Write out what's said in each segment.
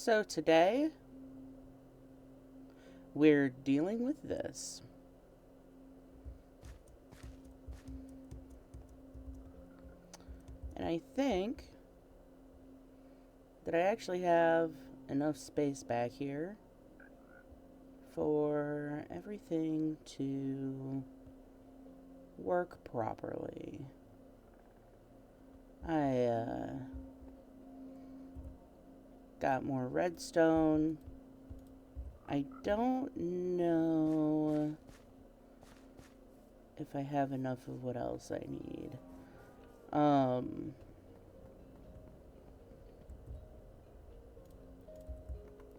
So today we're dealing with this. And I think that I actually have enough space back here for everything to work properly. I got more redstone. I don't know if I have enough of what else I need.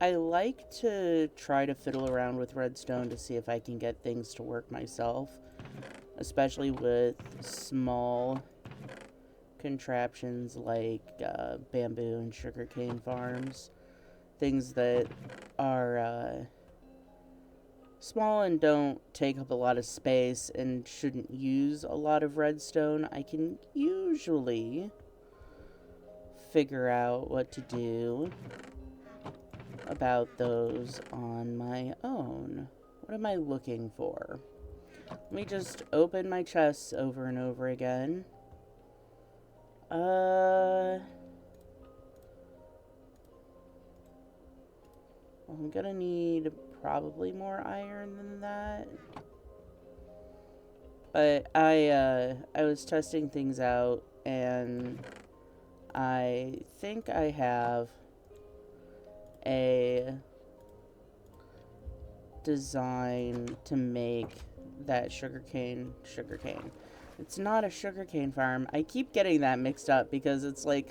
I like to try to fiddle around with redstone to see if I can get things to work myself, especially with small contraptions like bamboo and sugarcane farms. Things that are small and don't take up a lot of space and shouldn't use a lot of redstone. I can usually figure out what to do about those on my own. What am I looking for? Let me just open my chests over and over again. I'm gonna need probably more iron than that. But I was testing things out, and I think I have a design to make that sugarcane. It's not a sugarcane farm. I keep getting that mixed up because it's like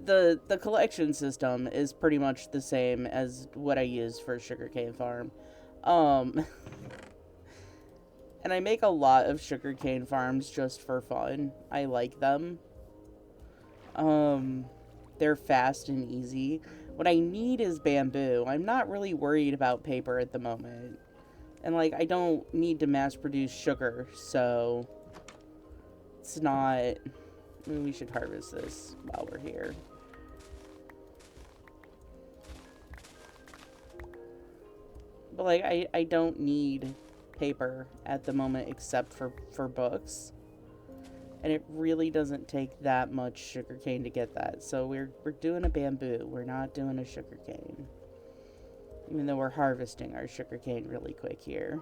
the collection system is pretty much the same as what I use for a sugarcane farm. And I make a lot of sugarcane farms just for fun. I like them. They're fast and easy. What I need is bamboo. I'm not really worried about paper at the moment. And, like, I don't need to mass produce sugar, so it's not... I mean, we should harvest this while we're here. But, like, I don't need paper at the moment except for books. And it really doesn't take that much sugarcane to get that. So we're doing a bamboo. We're not doing a sugarcane. Even though we're harvesting our sugarcane really quick here.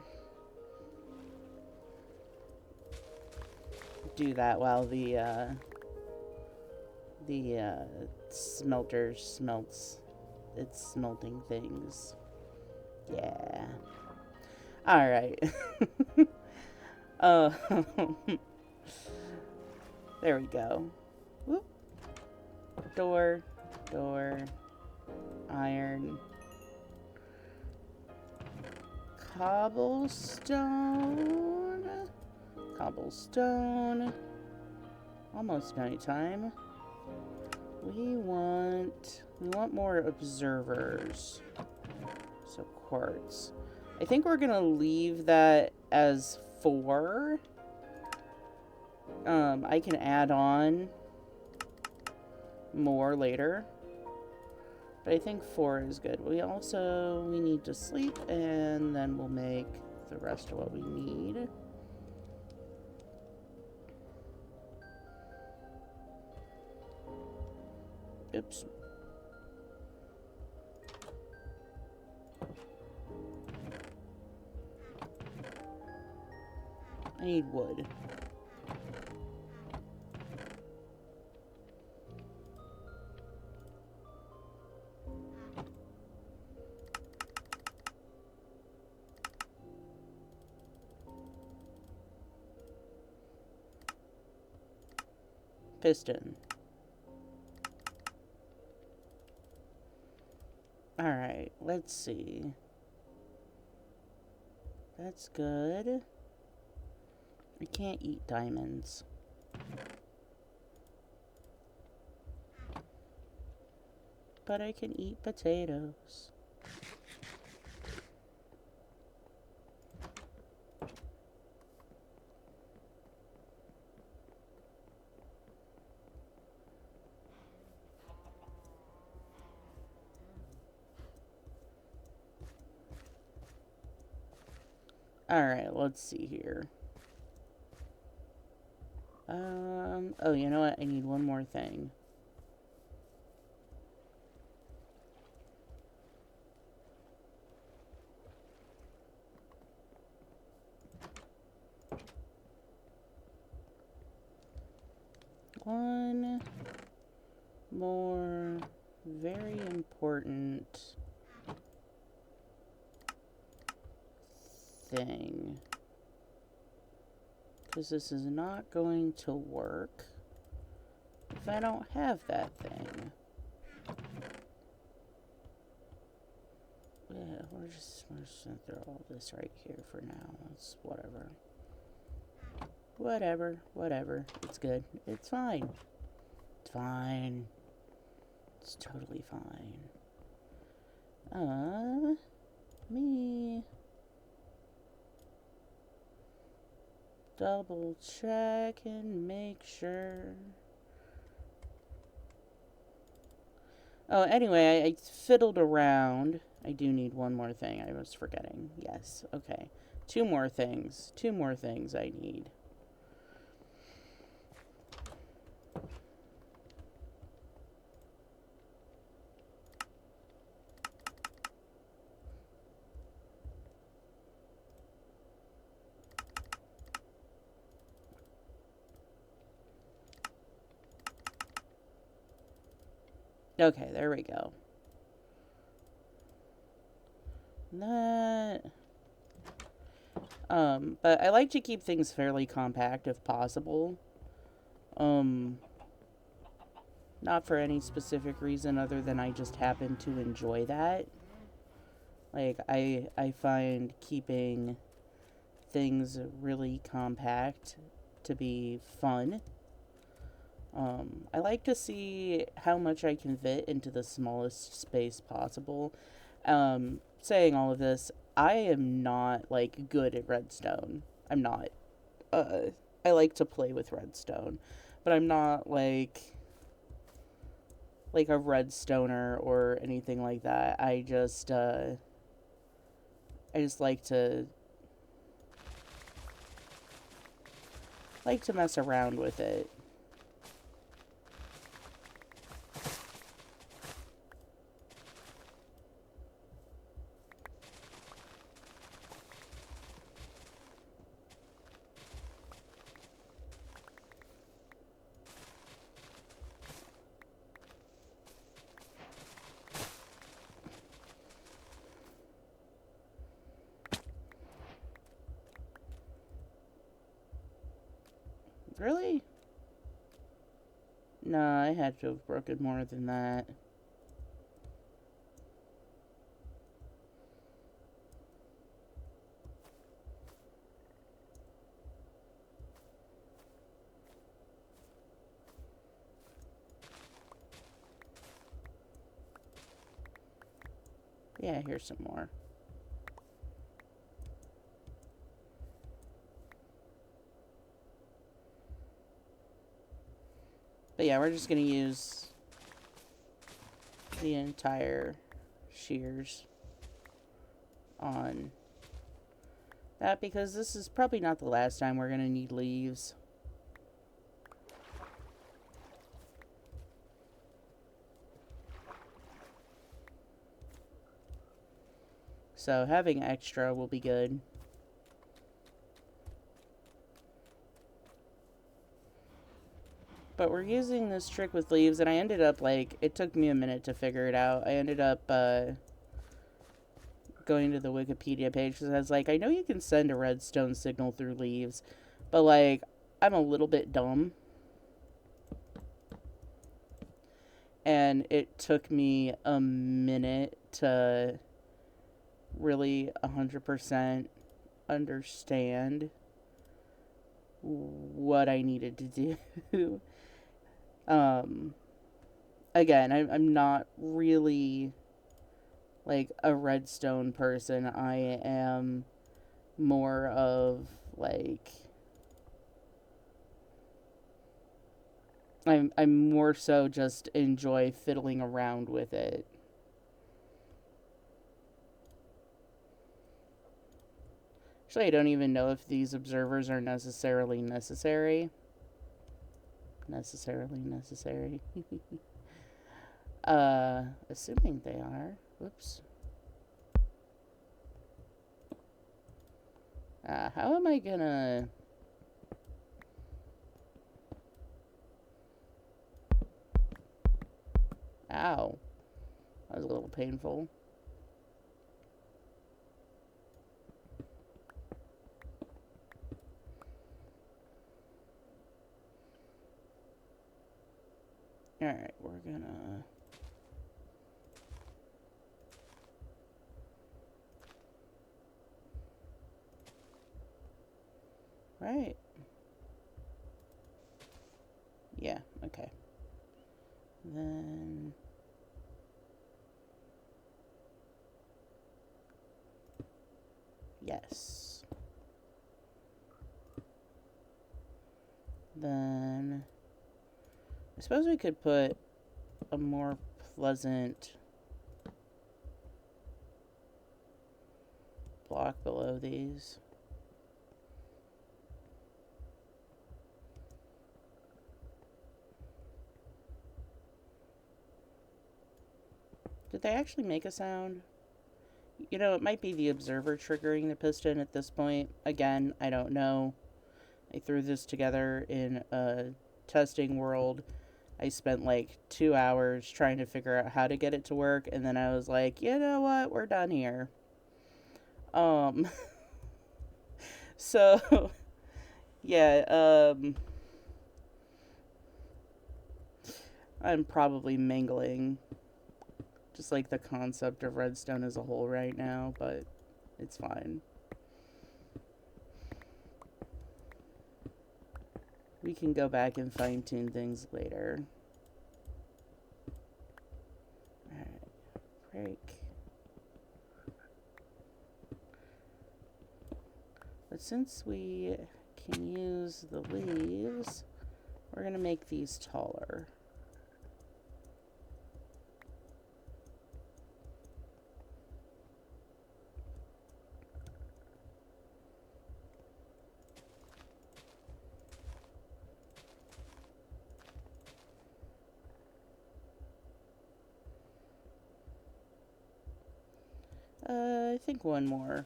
Do that while the smelter smelts its smelting things. Yeah. Alright. There we go. Whoop. Door. Iron. Cobblestone. Almost nighttime. We want more observers. So quartz. I think we're gonna leave that as 4. I can add on more later. But I think 4 is good. We need to sleep, and then we'll make the rest of what we need. Oops. I need wood. Piston. Alright, let's see. That's good. I can't eat diamonds. But I can eat potatoes. Alright, let's see here. Oh, you know what? I need one more thing. One more very important thing. Because this is not going to work if I don't have that thing. Yeah, we're just gonna throw all this right here for now. It's whatever. Whatever. It's good. It's fine. It's fine. It's totally fine. Me double check and make sure. Oh, anyway, I fiddled around. I do need one more thing. I was forgetting. Yes, okay. Two more things I need. Okay, there we go. That... but I like to keep things fairly compact if possible. Not for any specific reason other than I just happen to enjoy that. Like, I find keeping things really compact to be fun. I like to see how much I can fit into the smallest space possible. Saying all of this, I am not, like, good at redstone. I'm not. I like to play with redstone, but I'm not, like a redstoner or anything like that. I just like to mess around with it. Really? No, I had to have broken more than that. Yeah, here's some more. But yeah, we're just gonna use the entire shears on that because this is probably not the last time we're gonna need leaves. So having extra will be good. But we're using this trick with leaves, and I ended up, like, it took me a minute to figure it out. I ended up, going to the Wikipedia page, because I was like, I know you can send a redstone signal through leaves, but, like, I'm a little bit dumb. And it took me a minute to really 100% understand what I needed to do. Again, I'm not really like a redstone person. I am more of like I'm more so just enjoy fiddling around with it. Actually, I don't even know if these observers are necessarily necessary. Assuming they are. Whoops. How am I gonna... Ow. That was a little painful. Alright, we're gonna... Right. Yeah, okay. Then... Yes. Then... I suppose we could put a more pleasant block below these. Did they actually make a sound? You know, it might be the observer triggering the piston at this point. Again, I don't know. I threw this together in a testing world. I spent like 2 hours trying to figure out how to get it to work, and then I was like, you know what, we're done here. So, yeah, I'm probably mingling just like the concept of redstone as a whole right now, but it's fine. We can go back and fine-tune things later. Alright, break. But since we can use the leaves, we're going to make these taller. I think one more.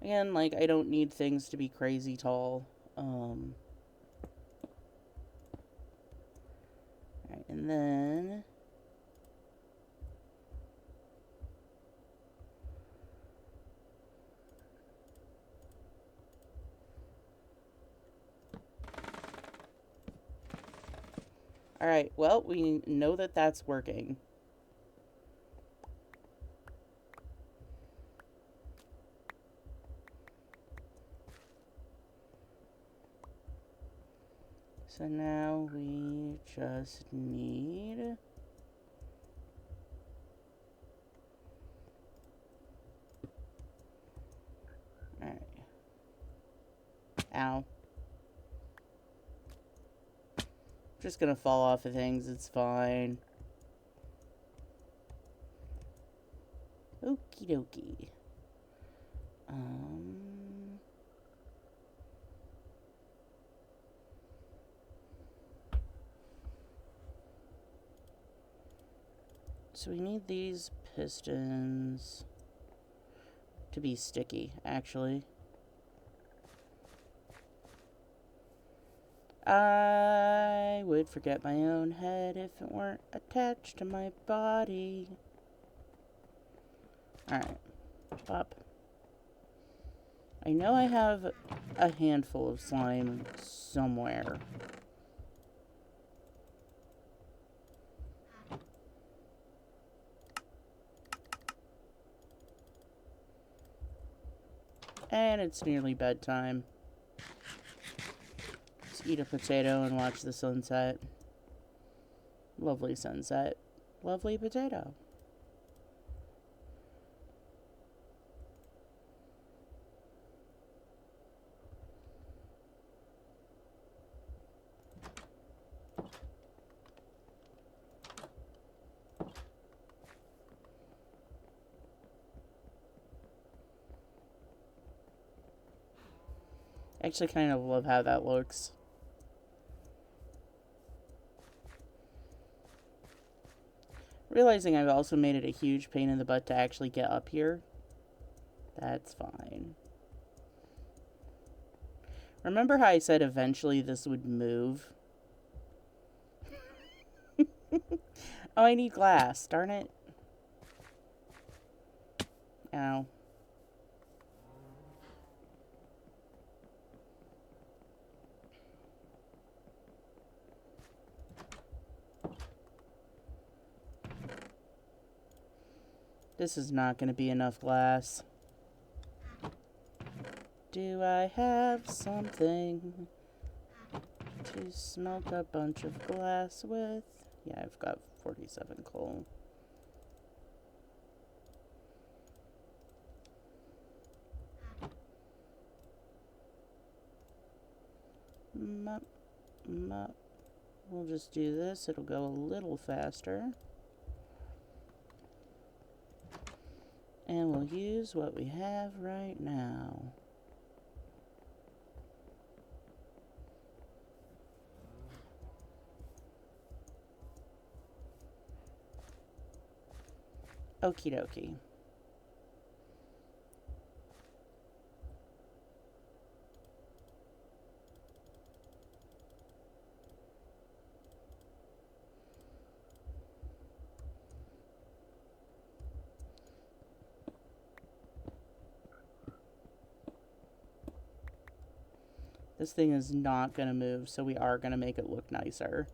Again, like, I don't need things to be crazy tall. Alright, and then... Alright, well, we know that that's working. So now we just need... Alright. Ow. Just gonna fall off of things, it's fine. Okie dokie. So we need these pistons to be sticky, actually. I would forget my own head if it weren't attached to my body. Alright. Pop. I know I have a handful of slime somewhere. And it's nearly bedtime. Let's eat a potato and watch the sunset. Lovely sunset. Lovely potato. I actually kind of love how that looks. Realizing I've also made it a huge pain in the butt to actually get up here. That's fine. Remember how I said eventually this would move? Oh, I need glass. Darn it. Ow. This is not going to be enough glass. Do I have something to smoke a bunch of glass with? Yeah, I've got 47 coal. Mup, mup. We'll just do this. It'll go a little faster. And we'll use what we have right now. Okie dokie. This thing is not going to move, so we are going to make it look nicer.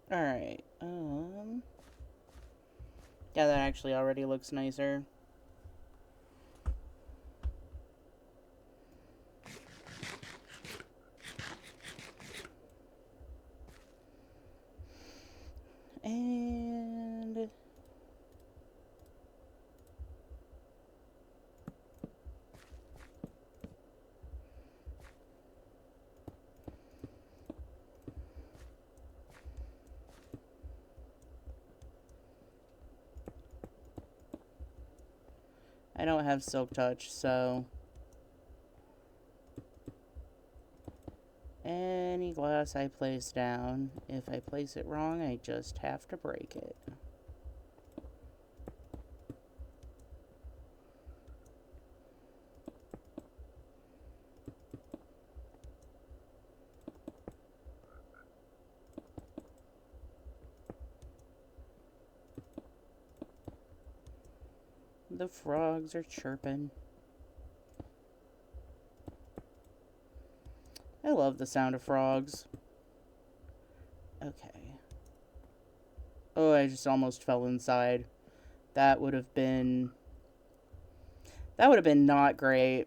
Alright, yeah, that actually already looks nicer. And I don't have Silk Touch, so any glass I place down, if I place it wrong, I just have to break it. The frogs are chirping. I love the sound of frogs. Okay. Oh, I just almost fell inside. That would have been not great.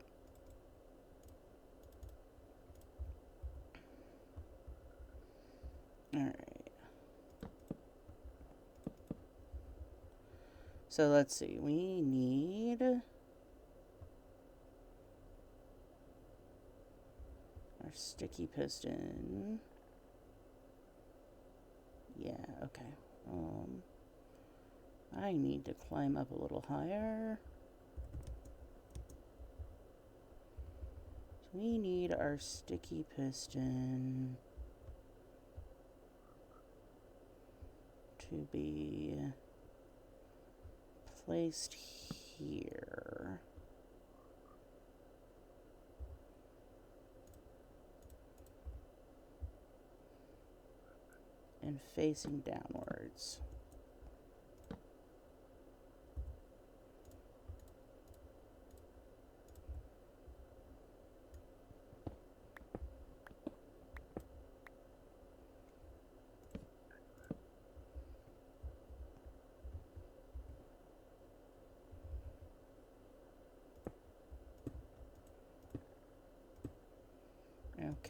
Alright. So let's see. We need our sticky piston. Yeah, okay. I need to climb up a little higher. So we need our sticky piston to be placed here. And facing downwards.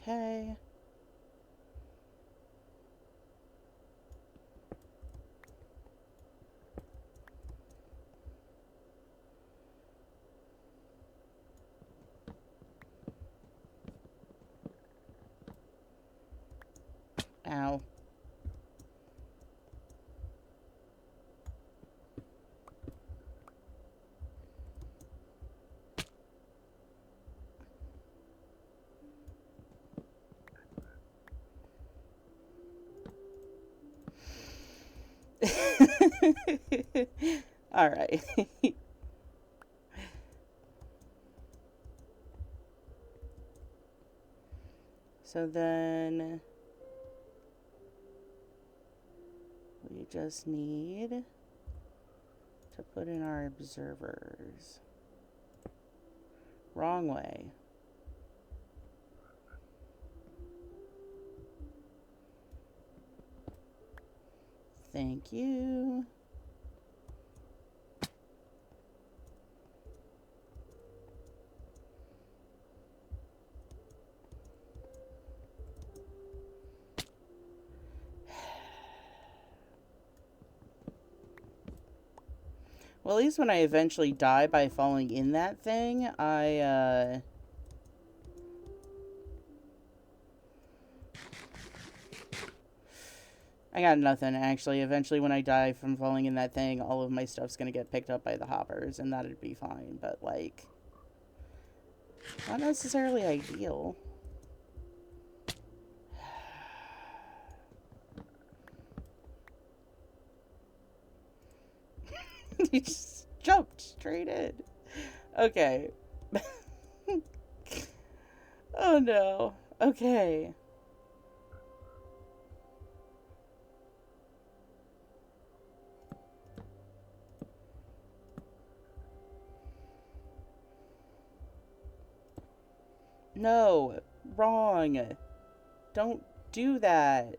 Okay. Ow. All right. So then we just need to put in our observers. Wrong way. Thank you. Well, at least when I eventually die by falling in that thing, I got nothing, actually. Eventually, when I die from falling in that thing, all of my stuff's gonna get picked up by the hoppers, and that'd be fine, but, like, not necessarily ideal. He just jumped straight in. Okay. Oh no. Okay. No. Wrong. Don't do that.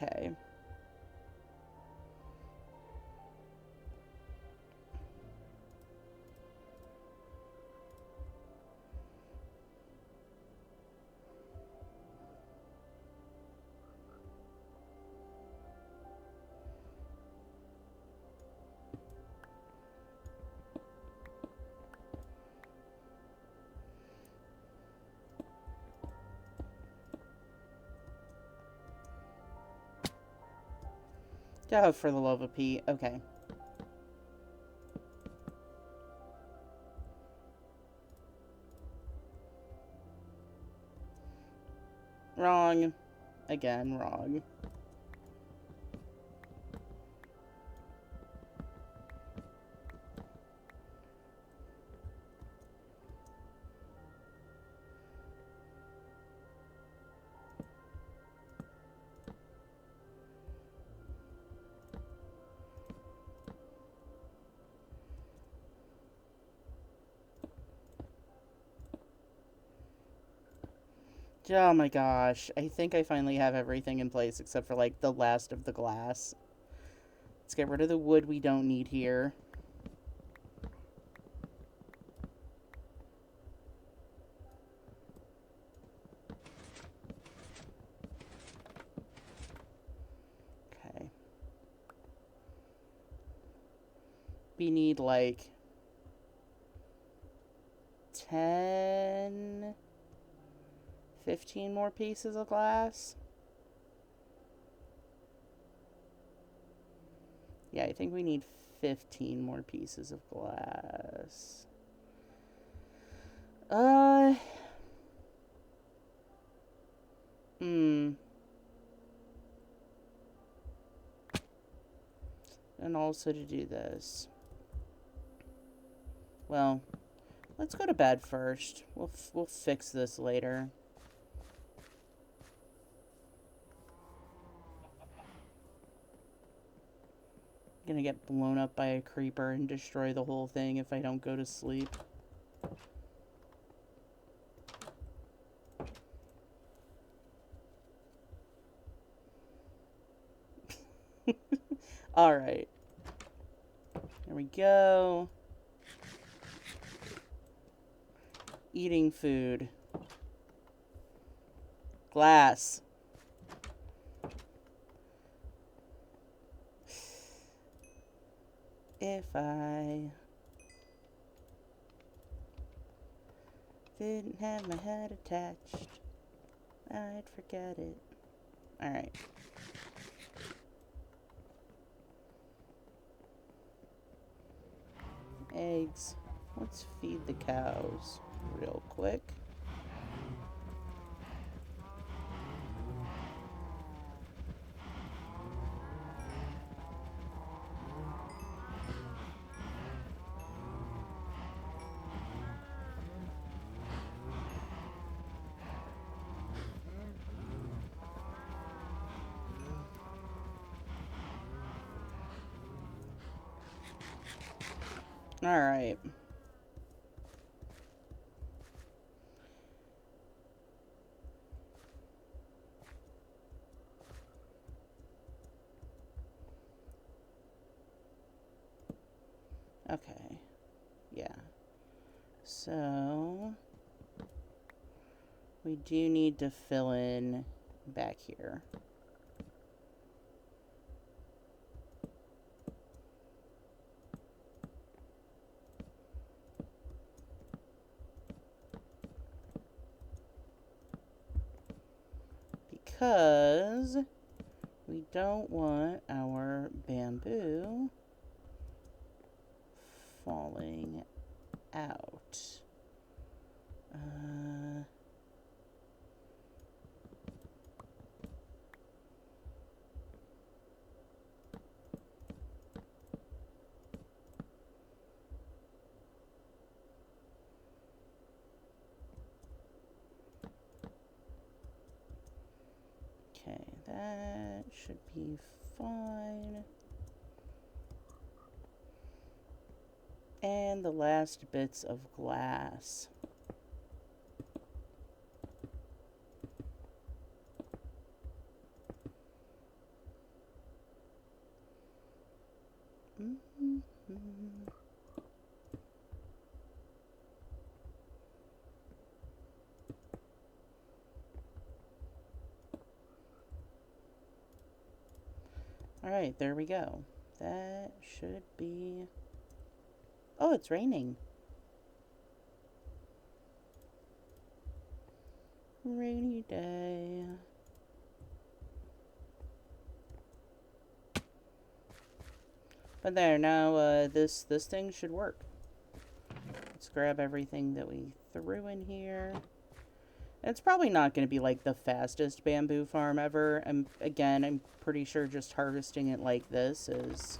Okay. Oh, for the love of Pete. Okay. Wrong. Again, wrong. Oh my gosh. I think I finally have everything in place except for, like, the last of the glass. Let's get rid of the wood we don't need here. We need like 10, 15 more pieces of glass. Yeah, I think we need 15 more pieces of glass. And also to do this. Well, let's go to bed first. We'll fix this later. I'm gonna get blown up by a creeper and destroy the whole thing if I don't go to sleep. Alright. There we go. Eating food. Glass. If I didn't have my head attached, I'd forget it. Alright. Eggs. Let's feed the cows real quick. Alright. Okay. Yeah. So we do need to fill in back here. Because we don't want our bamboo falling out. Okay, that should be fine. And the last bits of glass. Alright, there we go. That should be... Oh, it's raining. Rainy day. But there, now this thing should work. Let's grab everything that we threw in here. It's probably not going to be like the fastest bamboo farm ever. And again, I'm pretty sure just harvesting it like this is...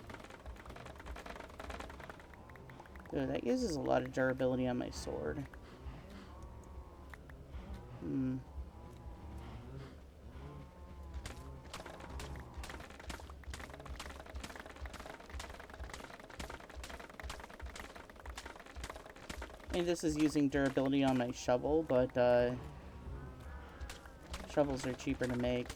Ooh, that uses a lot of durability on my sword. I mean, this is using durability on my shovel, but shovels are cheaper to make.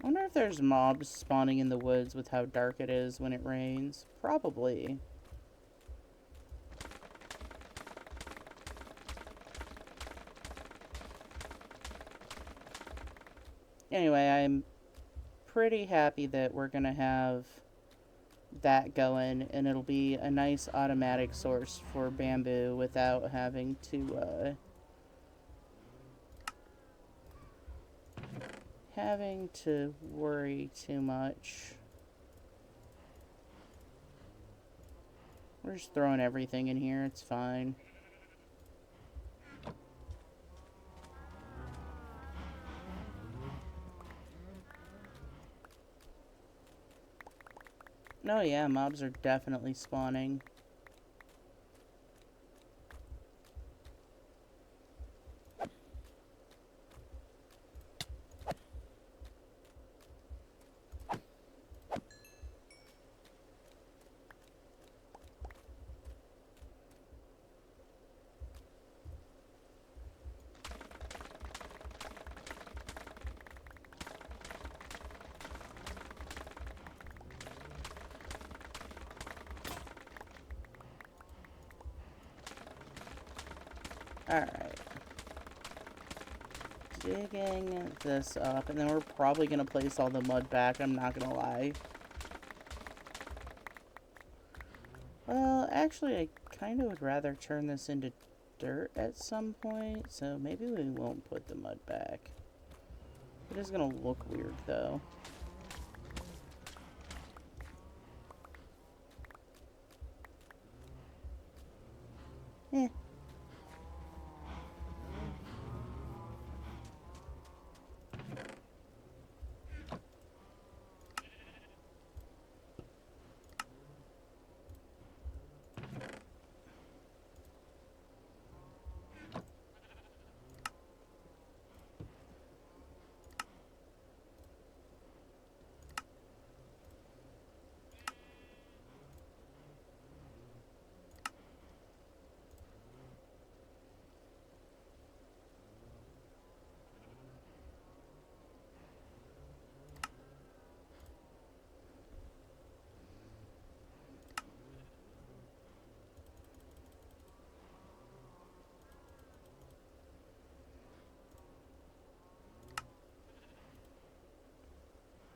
I wonder if there's mobs spawning in the woods with how dark it is when it rains. Probably. anyway, I'm pretty happy that we're going to have that going, and it'll be a nice automatic source for bamboo without having to worry too much. We're just throwing everything in here, it's fine. Oh yeah, mobs are definitely spawning. Alright. Digging this up, and then we're probably going to place all the mud back, I'm not going to lie. Well, actually, I kind of would rather turn this into dirt at some point, so maybe we won't put the mud back. It is going to look weird, though. Eh.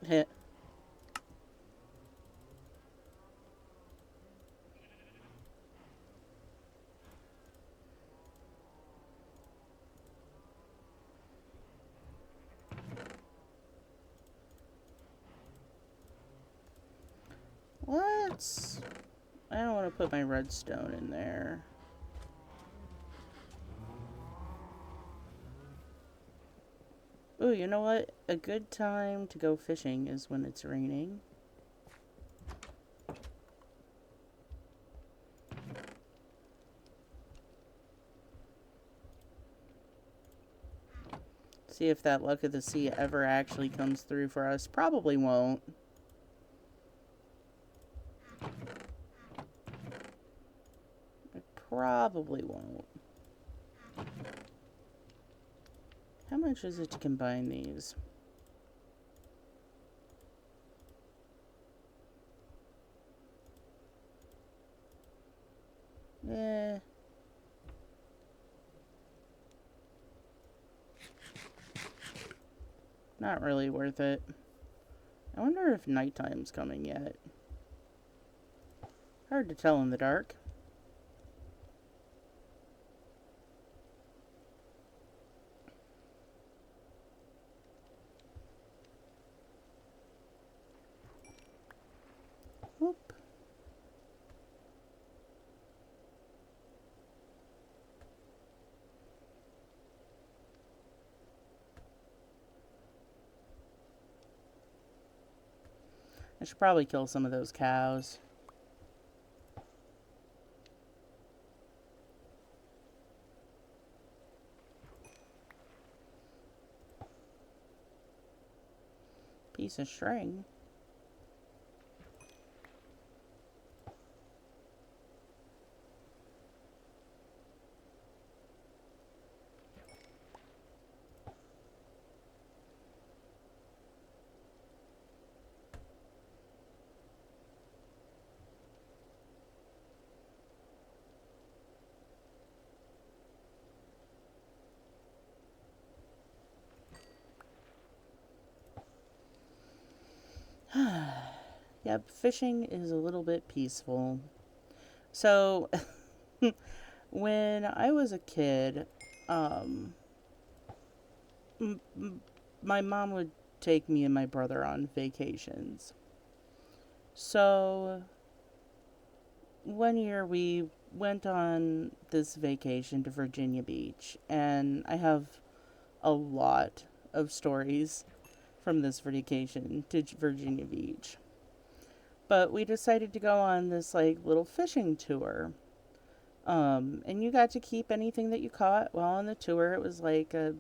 Hit. What? I don't want to put my redstone in there. Ooh, you know what? A good time to go fishing is when it's raining. See if that luck of the sea ever actually comes through for us. Probably won't. It probably won't. How much is it to combine these? Eh. Not really worth it. I wonder if nighttime's coming yet. Hard to tell in the dark. Whoop. I should probably kill some of those cows. Piece of string. Yep, fishing is a little bit peaceful. So, when I was a kid, um, m- m- my mom would take me and my brother on vacations. So, one year we went on this vacation to Virginia Beach, and I have a lot of stories from this vacation to Virginia Beach. But we decided to go on this like little fishing tour. And you got to keep anything that you caught while on the tour. It was like a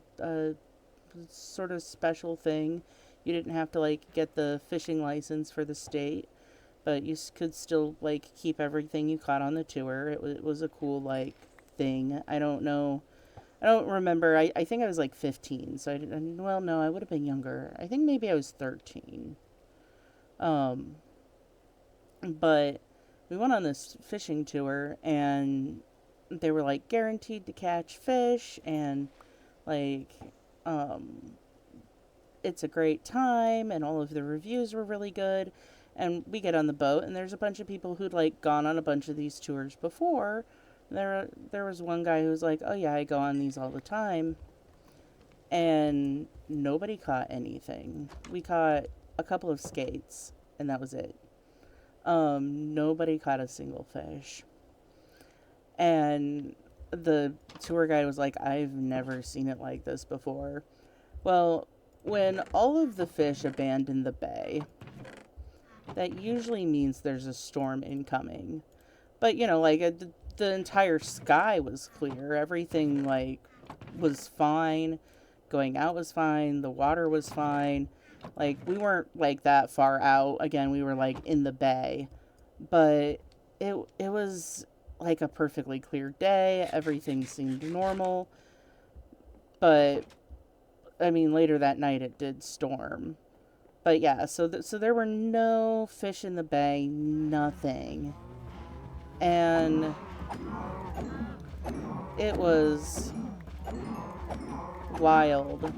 sort of special thing. You didn't have to like get the fishing license for the state, but you could still like keep everything you caught on the tour. It was a cool like thing. I don't know. I don't remember. I think I was like 15. So well, no, I would have been younger. I think maybe I was 13. Um, but we went on this fishing tour, and they were like guaranteed to catch fish, and like um it's a great time, and all of the reviews were really good. And we get on the boat, and there's a bunch of people who'd like gone on a bunch of these tours before. There was one guy who was like, "Oh yeah, I go on these all the time," and nobody caught anything. We caught a couple of skates, and that was it. Nobody caught a single fish. And the tour guide was like, "I've never seen it like this before." Well, when all of the fish abandon the bay, that usually means there's a storm incoming. But, like the entire sky was clear. Everything, like, was fine. Going out was fine. The water was fine. Like, we weren't, like, that far out. Again, we were, like, in the bay. But it was, like, a perfectly clear day. Everything seemed normal. But, I mean, later that night it did storm. But yeah, so there were no fish in the bay, nothing. And it was wild.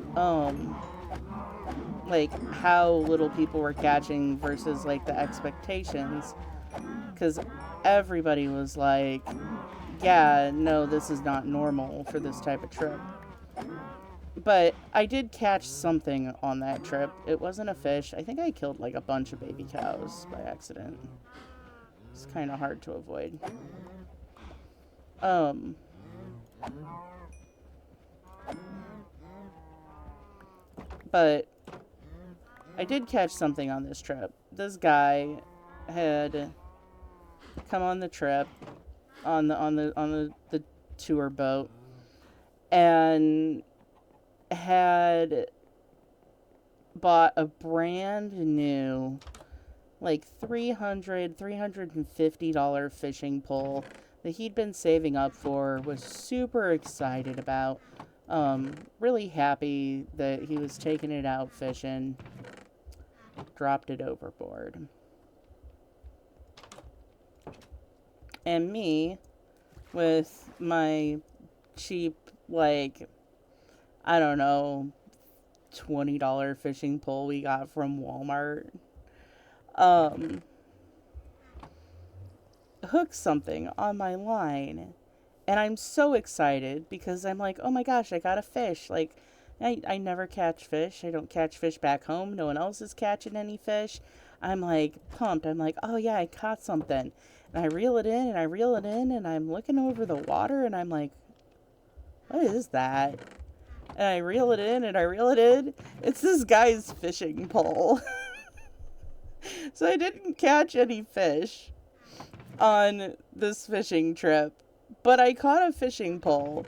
Like how little people were catching versus like the expectations, cuz everybody was like, yeah, no, this is not normal for this type of trip. But I did catch something on that trip. It wasn't a fish. I think I killed like a bunch of baby cows by accident. It's kind of hard to avoid. Um, but I did catch something on this trip. This guy had come on the trip on the tour boat and had bought a brand new like $350 fishing pole that he'd been saving up for, was super excited about, really happy that he was taking it out fishing, dropped it overboard. And me, with my cheap, like, I don't know, $20 fishing pole we got from Walmart, um, hook something on my line. And I'm so excited because I'm like, oh my gosh, I got a fish. Like, I never catch fish. I don't catch fish back home. No one else is catching any fish. I'm like pumped. I'm like, oh yeah, I caught something. And I reel it in and I reel it in and I'm looking over the water and I'm like, what is that? And I reel it in and I reel it in. It's this guy's fishing pole. So I didn't catch any fish on this fishing trip, but I caught a fishing pole,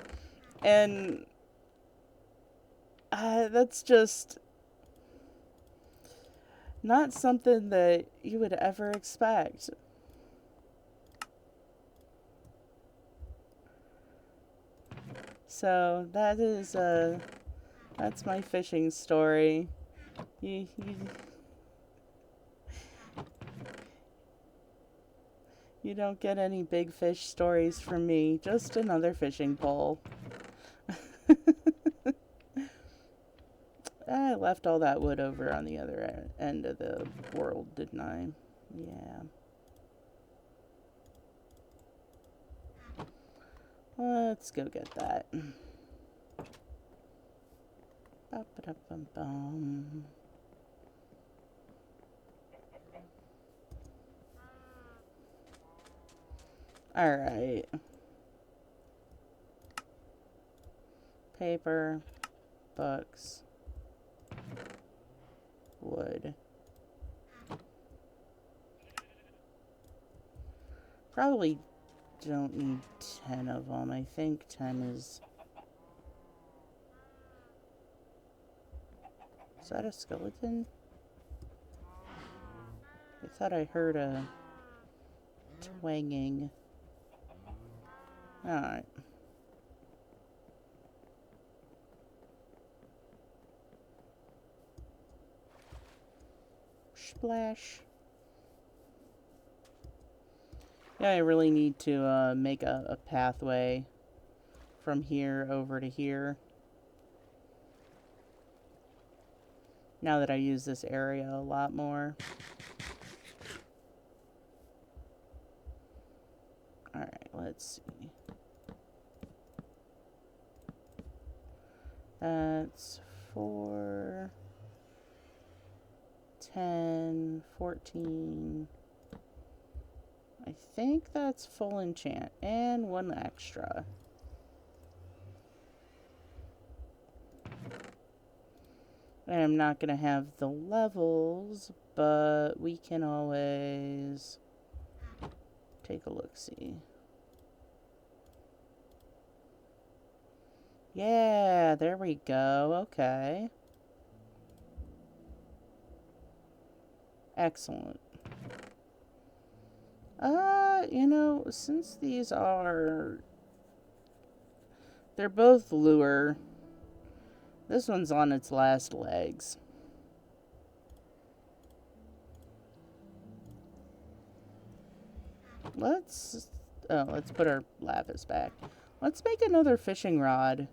and that's just not something that you would ever expect. So that's my fishing story. You, you you don't get any big fish stories from me. Just another fishing pole. I left all that wood over on the other end of the world, didn't I? Yeah. Let's go get that. Ba-ba-da-bum-bum. Alright. Paper, books, wood. Probably don't need 10 of them. I think 10 is... Is that a skeleton? I thought I heard a twanging. Alright. Splash. Yeah, I really need to make a pathway from here over to here. Now that I use this area a lot more. Alright, let's see. That's 4, 10, 14. I think that's full enchant. And 1 extra. And I'm not going to have the levels, but we can always take a look-see. Yeah, there we go. Okay. Excellent. You know, since these are... They're both lure. This one's on its last legs. Let's put our lapis back. Let's make another fishing rod.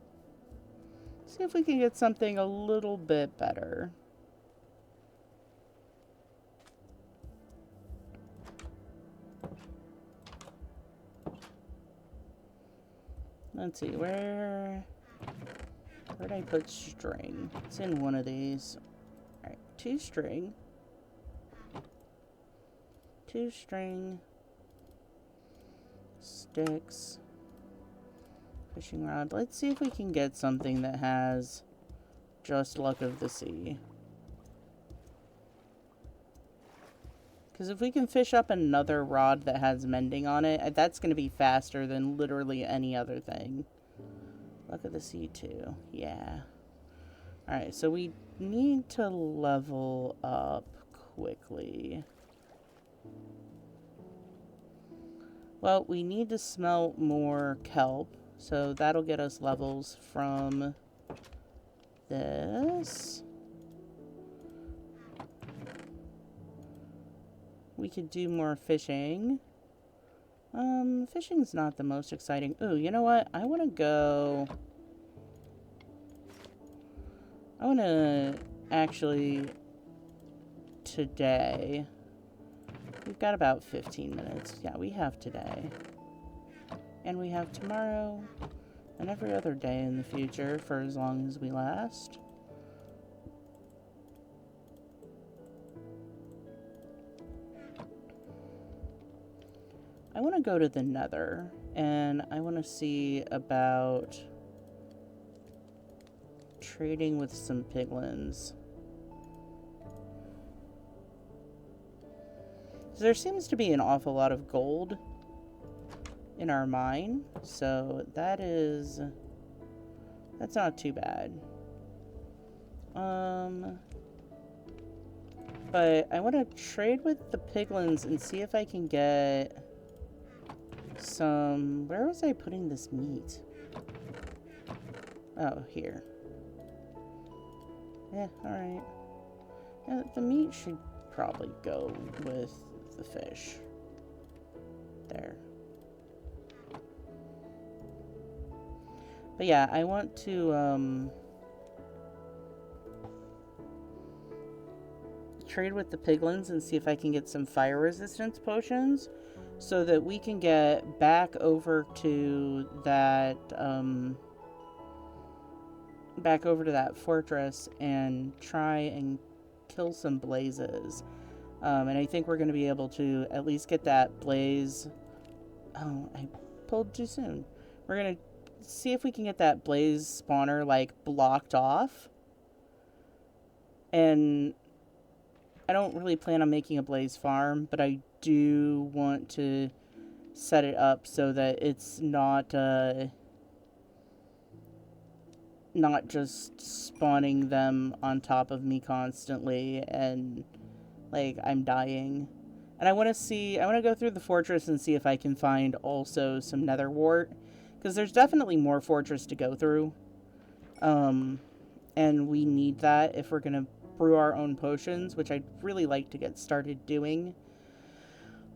See if we can get something a little bit better. Let's see, where'd I put string? It's in one of these. Alright, 2 string. 2 string. Sticks. Fishing rod. Let's see if we can get something that has just luck of the sea. Because if we can fish up another rod that has mending on it, that's going to be faster than literally any other thing. Luck of the sea too. Yeah. Alright, so we need to level up quickly. Well, we need to smelt more kelp. So that'll get us levels from this. We could do more fishing. Fishing's not the most exciting. Ooh, you know what? I want to actually, today. We've got about 15 minutes. Yeah, we have today. And we have tomorrow. And every other day in the future for as long as we last. I want to go to the Nether, and I want to see about trading with some piglins. So there seems to be an awful lot of gold in our mine, so that's not too bad. But I want to trade with the piglins and see if I can get some... Where was I putting this meat? Oh, here. Yeah, alright. Yeah, the meat should probably go with the fish. There. But yeah, I want to, trade with the piglins and see if I can get some fire resistance potions so that we can get back over to that fortress and try and kill some blazes. And I think we're going to be able to at least get that blaze. Oh, I pulled too soon. We're going to see if we can get that blaze spawner, like, blocked off. And I don't really plan on making a blaze farm, but I do want to set it up so that it's not just spawning them on top of me constantly and, like, I'm dying. And I want to go through the fortress and see if I can find also some nether wart, because there's definitely more fortress to go through. And we need that if we're going to brew our own potions, which I'd really like to get started doing.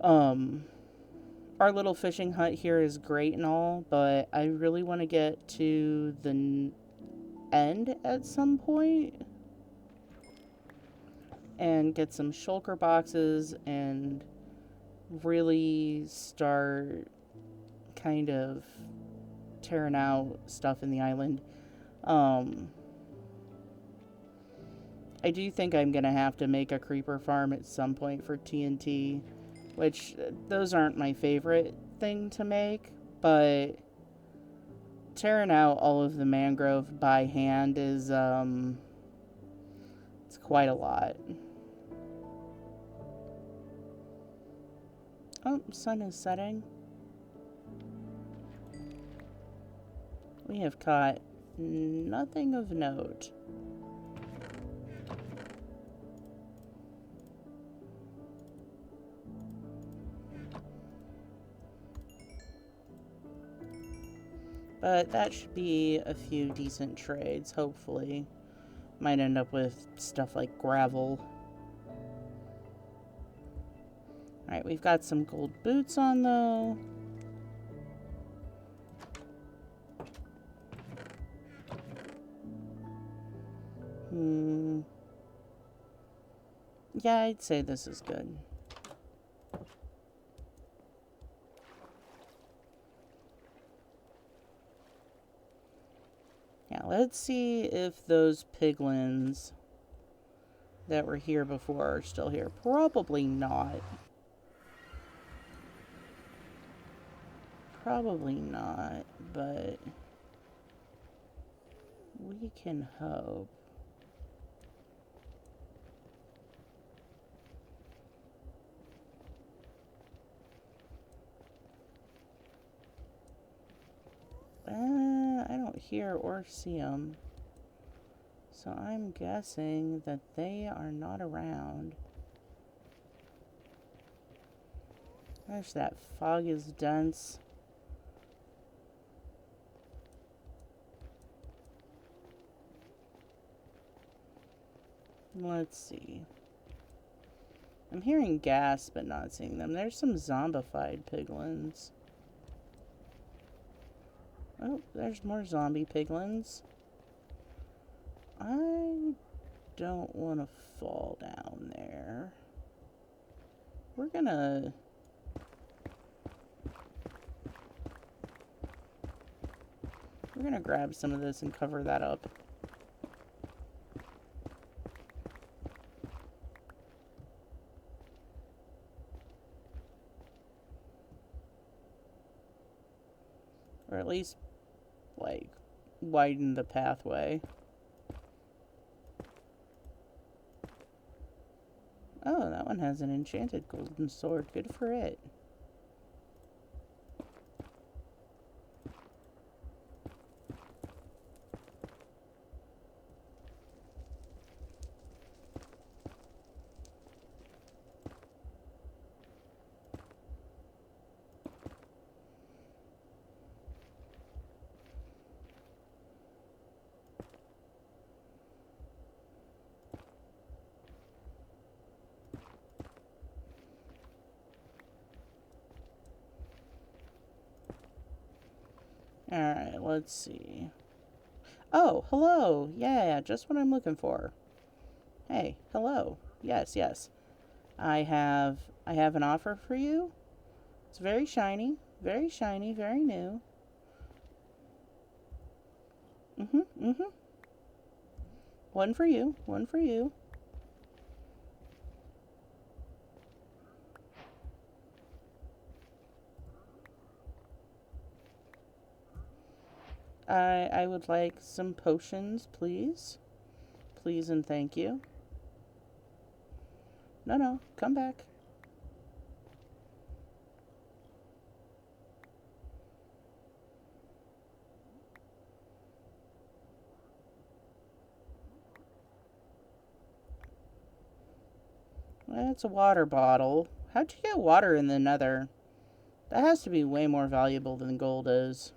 Our little fishing hut here is great and all, but I really want to get to the end at some point and get some shulker boxes and really start kind of tearing out stuff in the island. I do think I'm gonna have to make a creeper farm at some point for TNT, which those aren't my favorite thing to make, but tearing out all of the mangrove by hand is it's quite a lot. Oh, sun is setting. We have caught nothing of note. But that should be a few decent trades, hopefully. Might end up with stuff like gravel. Alright, we've got some gold boots on, though. Yeah, I'd say this is good. Yeah, let's see if those piglins that were here before are still here. Probably not. Probably not, but we can hope. I don't hear or see them. So I'm guessing that they are not around. Gosh, that fog is dense. Let's see. I'm hearing gas, but not seeing them. There's some zombified piglins. Oh, there's more zombie piglins. I don't want to fall down there. We're gonna grab some of this and cover that up. Or at least, like, widen the pathway. Oh, that one has an enchanted golden sword. Good for it. Alright, let's see. Oh, hello. Yeah, just what I'm looking for. Hey, hello. Yes, yes. I have an offer for you. It's very shiny, very new. Mm-hmm. One for you, one for you. I would like some potions, please. Please and thank you. No, no, come back. That's a water bottle. How'd you get water in the nether? That has to be way more valuable than gold is.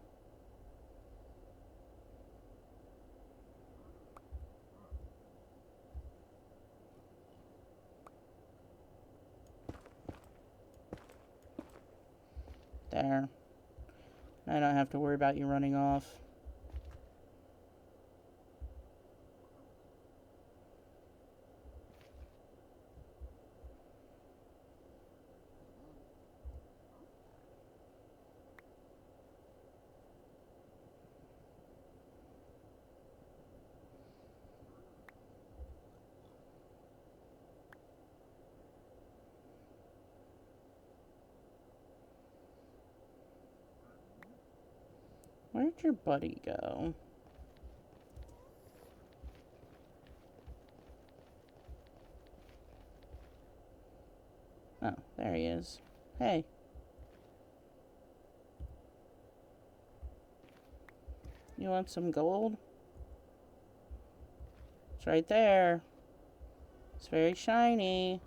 There. I don't have to worry about you running off. Where'd your buddy go? Oh, there he is. Hey. You want some gold? It's right there. It's very shiny.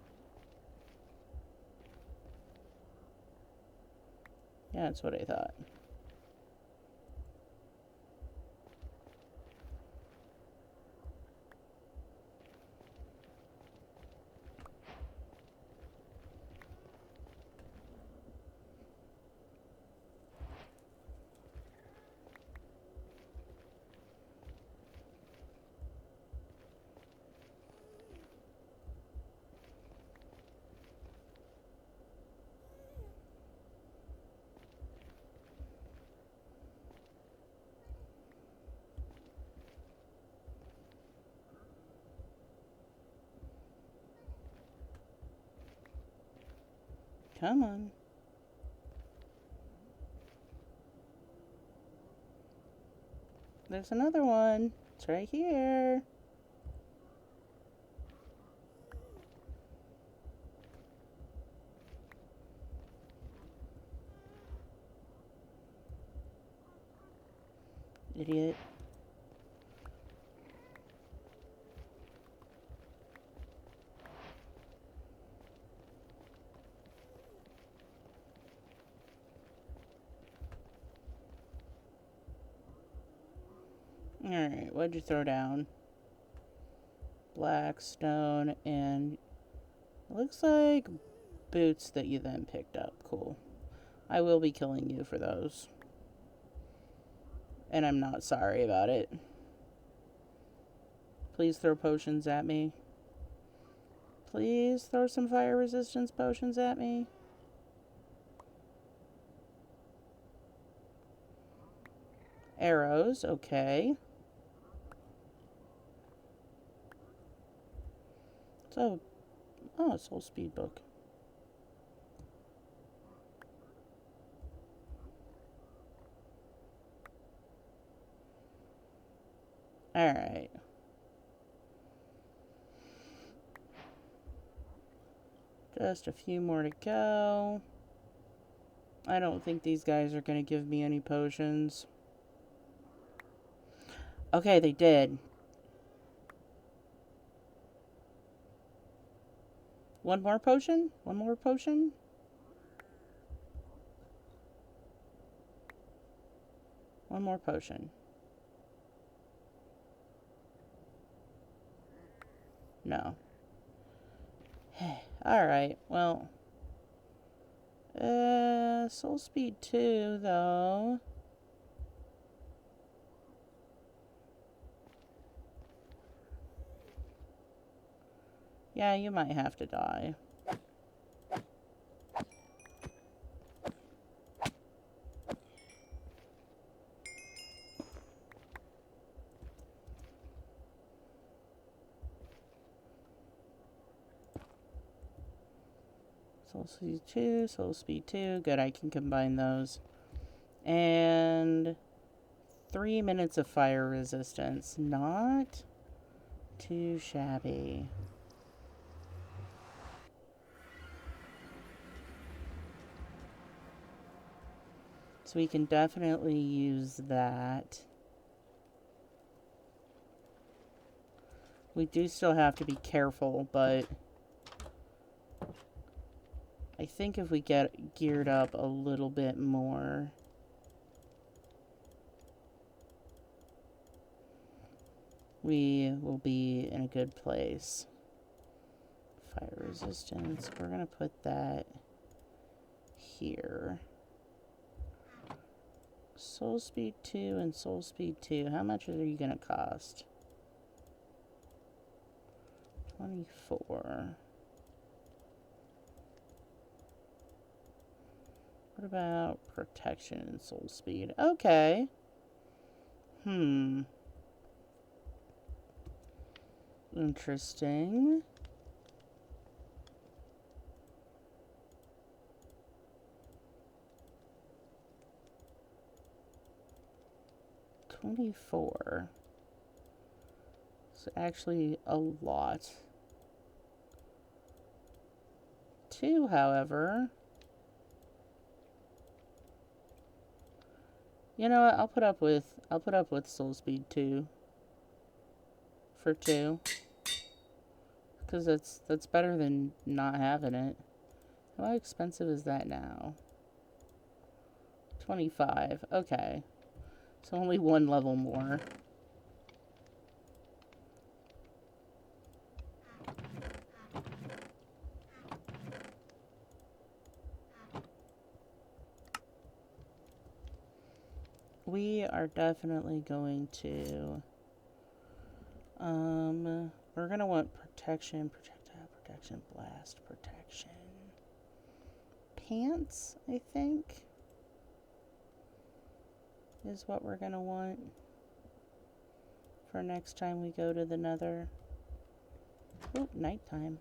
Yeah, that's what I thought. Come on. There's another one. It's right here. Idiot. Alright, what'd you throw down? Black stone and looks like boots that you then picked up. Cool. I will be killing you for those. And I'm not sorry about it. Please throw potions at me. Please throw some fire resistance potions at me. Arrows, okay. So, oh, it's a whole speed book. Alright. Just a few more to go. I don't think these guys are going to give me any potions. Okay, they did. One more potion? One more potion? One more potion. No. Alright, well. Soul Speed 2, though. Yeah, you might have to die. Soul Speed 2, Soul Speed 2. Good, I can combine those. And 3 minutes of fire resistance. Not too shabby. So we can definitely use that. We do still have to be careful, but I think if we get geared up a little bit more, we will be in a good place. Fire resistance, we're going to put that here. Soul Speed 2 and Soul Speed 2, how much are you going to cost? 24. What about protection and Soul Speed? Okay. Interesting. $24. It's actually a lot. 2, however. You know what? I'll put up with Soul Speed 2 for 2. Because that's better than not having it. How expensive is that now? 25. Okay. So only 1 level more. We are definitely going to we're gonna want protection, projectile protection, blast protection. Pants, I think, is what we're gonna want for next time we go to the Nether. Oh, nighttime.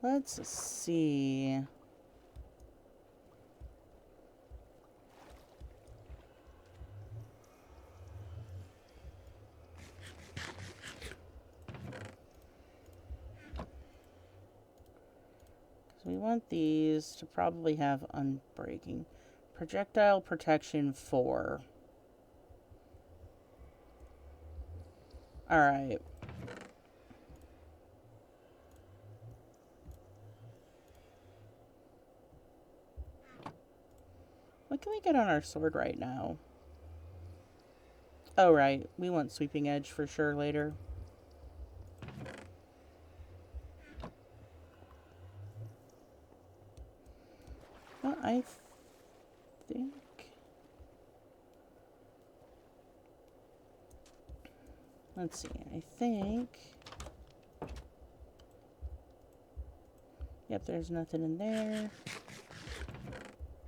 Let's see. We want these to probably have unbreaking. Projectile protection 4. Alright. What can we get on our sword right now? Oh, right. We want sweeping edge for sure later. Well, I think... Let's see. I think... Yep, there's nothing in there.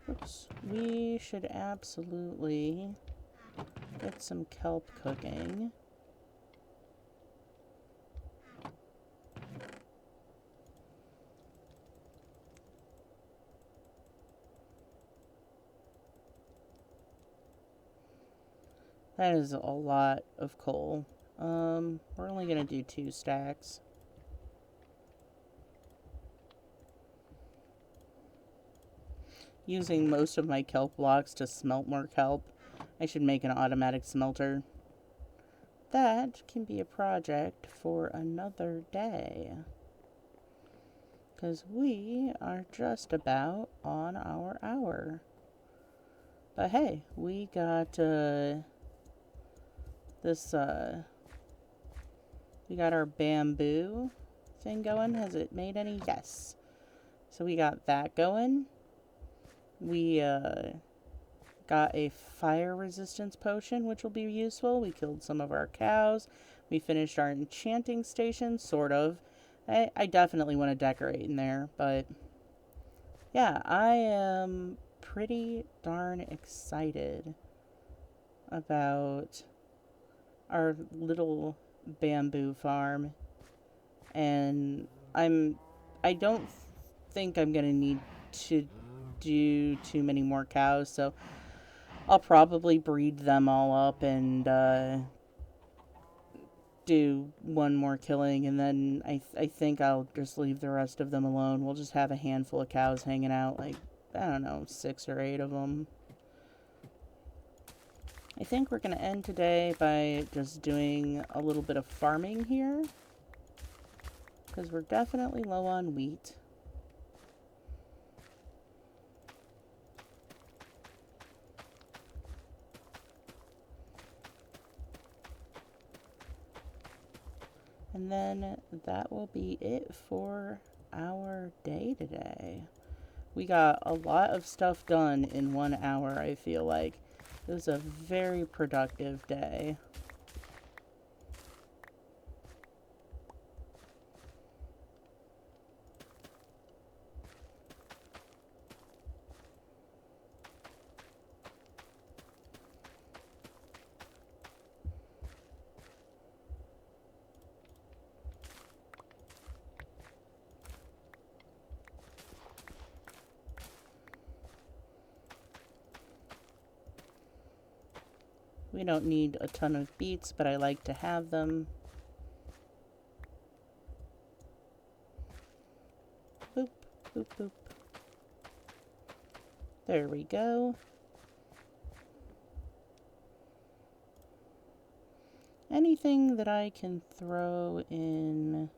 Oops. We should absolutely get some kelp cooking. That is a lot of coal. We're only gonna do 2 stacks. Using most of my kelp blocks to smelt more kelp. I should make an automatic smelter. That can be a project for another day. Because we are just about on our hour. But hey, we got we got our bamboo thing going. Has it made any? Yes. So we got that going. We got a fire resistance potion, which will be useful. We killed some of our cows. We finished our enchanting station, sort of. I definitely want to decorate in there, but yeah, I am pretty darn excited about our little bamboo farm, and I don't think I'm gonna need to do too many more cows, so I'll probably breed them all up and do one more killing, and then I think I'll just leave the rest of them alone. We'll just have a handful of cows hanging out, like, I don't know, 6 or 8 of them. I think we're going to end today by just doing a little bit of farming here, because we're definitely low on wheat. And then that will be it for our day today. We got a lot of stuff done in 1 hour, I feel like. It was a very productive day. We don't need a ton of beets, but I like to have them. Boop, boop, boop. There we go. Anything that I can throw in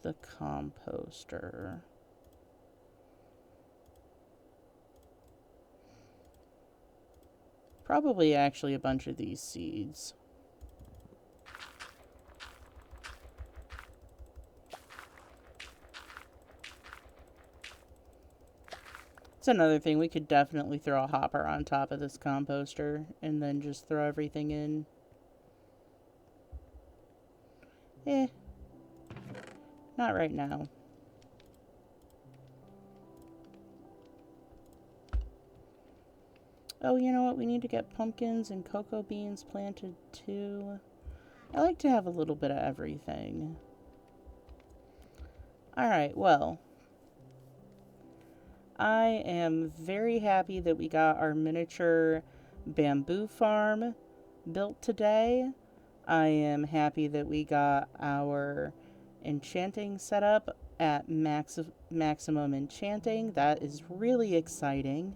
the composter. Probably actually a bunch of these seeds. It's another thing, we could definitely throw a hopper on top of this composter and then just throw everything in. Not right now. Oh, you know what? We need to get pumpkins and cocoa beans planted too. I like to have a little bit of everything. Alright, well. I am very happy that we got our miniature bamboo farm built today. I am happy that we got our enchanting set up at maximum enchanting. That is really exciting.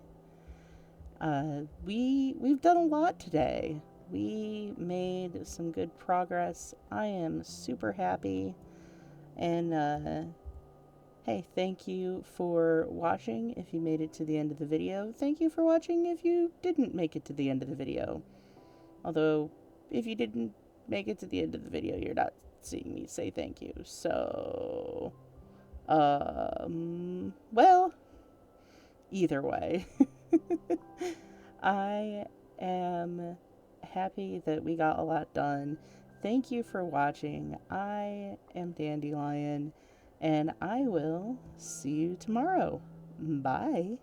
We've done a lot today. We made some good progress. I am super happy. And hey, thank you for watching if you made it to the end of the video. Thank you for watching if you didn't make it to the end of the video. Although, if you didn't make it to the end of the video, you're not seeing me say thank you. So, well, either way. I am happy that we got a lot done. Thank you for watching. I am Dandelion, and I will see you tomorrow. Bye.